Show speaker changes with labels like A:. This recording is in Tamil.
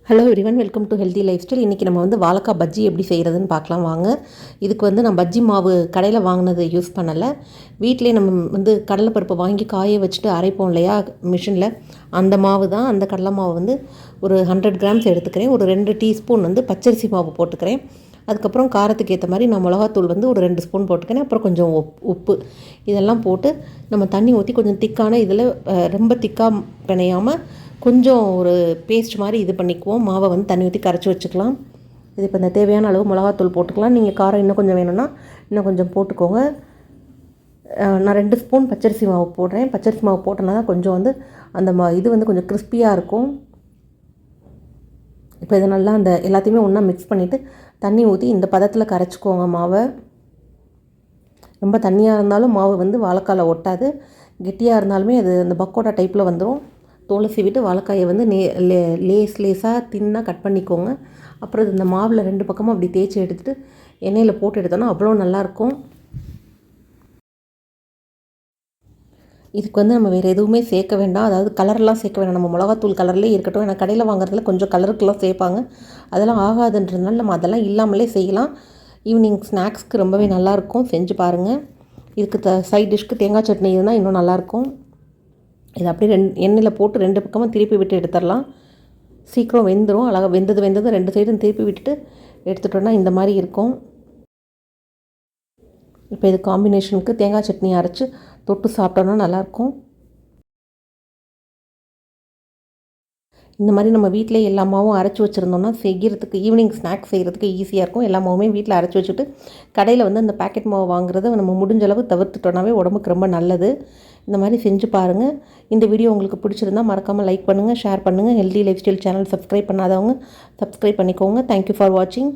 A: Hello everyone, welcome to healthy life style. இன்றைக்கி நம்ம வந்து வாழைக்காய் பஜ்ஜி எப்படி செய்கிறதுன்னு பார்க்கலாம் வாங்க. இதுக்கு வந்து நான் பஜ்ஜி மாவு கடையில் வாங்கினது யூஸ் பண்ணலை. வீட்டிலே நம்ம வந்து கடலைப்பருப்பை வாங்கி காய வச்சுட்டு அரைப்போம் இல்லையா மிஷினில், அந்த மாவு தான். அந்த கடலை மாவு வந்து ஒரு 100 கிராம்ஸ் எடுத்துக்கிறேன். ஒரு 2 டீஸ்பூன் வந்து பச்சரிசி மாவு போட்டுக்கிறேன். அதுக்கப்புறம் காரத்துக்கு ஏற்ற மாதிரி நான் மிளகாத்தூள் வந்து ஒரு 2 ஸ்பூன் போட்டுக்கிறேன். அப்புறம் கொஞ்சம் உப்பு இதெல்லாம் போட்டு நம்ம தண்ணி ஊற்றி கொஞ்சம் திக்கான இதில் ரொம்ப திக்காக பிணையாமல் கொஞ்சம் ஒரு பேஸ்ட் மாதிரி இது பண்ணிக்குவோம். மாவை வந்து தண்ணி ஊற்றி கரைச்சி வச்சுக்கலாம். இது இப்போ இந்த தேவையான அளவு மிளகாத்தூள் போட்டுக்கலாம். நீங்கள் காரம் இன்னும் கொஞ்சம் வேணும்னா இன்னும் கொஞ்சம் போட்டுக்கோங்க. நான் 2 ஸ்பூன் பச்சரிசி மாவு போடுறேன். பச்சரிசி மாவு போட்டோன்னா தான் கொஞ்சம் வந்து அந்த இது வந்து கொஞ்சம் கிறிஸ்பியாக இருக்கும். இப்போ இதை நல்லா அந்த எல்லாத்தையுமே ஒன்றா மிக்ஸ் பண்ணிவிட்டு தண்ணி ஊற்றி இந்த பதத்தில் கரைச்சிக்கோங்க மாவை. ரொம்ப தண்ணியாக இருந்தாலும் மாவு வந்து வாழைக்காயில் ஒட்டாது, கெட்டியாக இருந்தாலுமே அது அந்த பக்கோடா டைப்பில் வந்துடும். தோலை சீவிட்டு வாழைக்காயை வந்து லேஸாக தின்னாக கட் பண்ணிக்கோங்க. அப்புறம் இந்த மாவில் 2 பக்கமும் அப்படி தேய்ச்சி எடுத்துகிட்டு எண்ணெயில் போட்டு எடுத்தோன்னா அவ்வளோ நல்லாயிருக்கும். இதுக்கு வந்து நம்ம வேறு எதுவுமே சேர்க்க வேண்டாம், அதாவது கலர்லாம் சேர்க்க வேண்டாம். நம்ம மிளகாத்தூள் கலர்லேயே இருக்கட்டும். ஏன்னா கடையில் வாங்குறதுல கொஞ்சம் கலருக்கெல்லாம் சேர்ப்பாங்க, அதெல்லாம் ஆகாதுன்றதுனால நம்ம அதெல்லாம் இல்லாமலே செய்யலாம். ஈவினிங் ஸ்நாக்ஸ்க்கு ரொம்பவே நல்லாயிருக்கும், செஞ்சு பாருங்கள். இதுக்கு சைட் டிஷ்க்கு தேங்காய் சட்னி இருந்தால் இன்னும் நல்லாயிருக்கும். இதை அப்படியே எண்ணெயில் போட்டு 2 பக்கமும் திருப்பி விட்டு எடுத்துடலாம். சீக்கிரம் வெந்துடும். அழகாக வெந்தது 2 சைடும் திருப்பி விட்டுட்டு எடுத்துட்டோன்னா இந்த மாதிரி இருக்கும். இப்போ இது காம்பினேஷனுக்கு தேங்காய் சட்னி அரைச்சி தொட்டு சாப்பிட்டோன்னா நல்லாயிருக்கும். இந்த மாதிரி நம்ம வீட்டிலே எல்லா மாவும் அரைச்சி வச்சுருந்தோம்னா செய்கிறதுக்கு ஈவினிங் ஸ்நாக்ஸ் செய்கிறதுக்கு ஈஸியாக இருக்கும். எல்லா மாவுமே வீட்டில் அரைச்சி வச்சுட்டு கடையில் வந்து அந்த பேக்கெட் மாவு வாங்குறத நம்ம முடிஞ்ச அளவு தவிர்த்துட்டோன்னாவே உடம்புக்கு ரொம்ப நல்லது. இந்த மாதிரி செஞ்சு பாருங்கள். இந்த வீடியோ உங்களுக்கு பிடிச்சிருந்தால் மறக்காமல் லைக் பண்ணுங்கள், ஷேர் பண்ணுங்கள். Healthy life style channel subscribe பண்ணாதவங்க சப்ஸ்கிரைப் பண்ணிக்கோங்க. தேங்க்யூ ஃபார் வாட்சிங்.